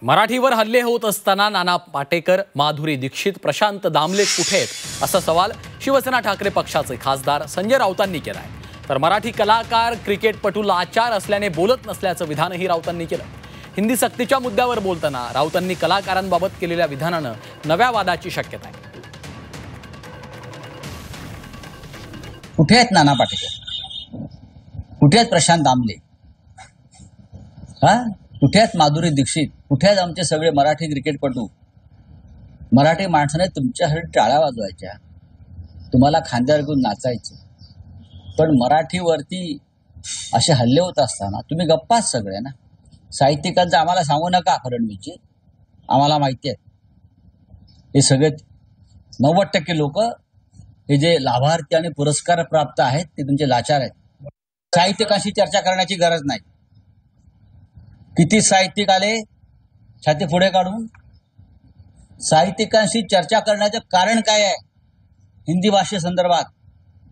मराठीवर हल्ले होत असताना नाना पाटेकर, माधुरी दीक्षित, प्रशांत दामले कुठे आहेत असा सवाल शिवसेना ठाकरे पक्षाचे खासदार संजय राऊतांनी केला आहे. तर मराठी कलाकार क्रिकेटपटू लाचार असल्याने बोलत नसल्याचं विधानही राऊतांनी केलं. हिंदी सक्तीच्या मुद्द्यावर बोलताना राऊतांनी कलाकारांबाबत केलेल्या विधानानं नव्या वादाची शक्यता आहे. कुठे आहेत नाना पाटेकर, कुठे आहेत प्रशांत दामले, कुठे आहेत माधुरी दीक्षित, कुठे आहेत आमचे सगळे मराठी क्रिकेटपटू. मराठी माणसाने तुमच्यासाठी टाळ्या वाजवायच्या, तुम्हाला खांद्यावर घेऊन नाचायचं, पण मराठीवरती असे हल्ले होत असताना तुम्ही गप्पाच सगळे ना. साहित्यिकांचं आम्हाला सांगू नका, फडणवीसजी आम्हाला माहिती आहे. हे सगळे 90% लोक हे जे लाभार्थी आणि पुरस्कार प्राप्त आहेत ते तुमचे लाचार आहेत. साहित्यिकांशी चर्चा करण्याची गरज नाही. किती साहित्यिक आले छाती पुढे काढून. साहित्यिकांशी चर्चा करण्याचं कारण काय आहे? हिंदी भाषेसंदर्भात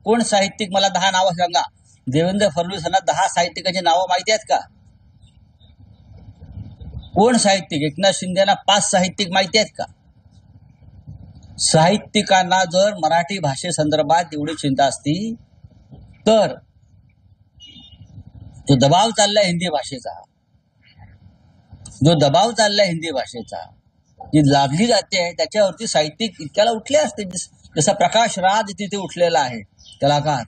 कोण साहित्यिक, मला 10 नावं सांगा. देवेंद्र फडणवीस यांना 10 साहित्यिकांची नावं माहिती आहेत का? कोण साहित्यिक? एकनाथ शिंदेना 5 साहित्यिक माहिती आहेत का? साहित्यिकांना जर मराठी भाषेसंदर्भात एवढी चिंता असती तर जो दबाव चाललाय हिंदी भाषेचा, जो दबाव चाललाय हिंदी भाषेचा, जी लादली जाते त्याच्यावरती साहित्यिक इतक्याला उठले असते. जसा प्रकाश राज तिथे उठलेला आहे, कलाकार.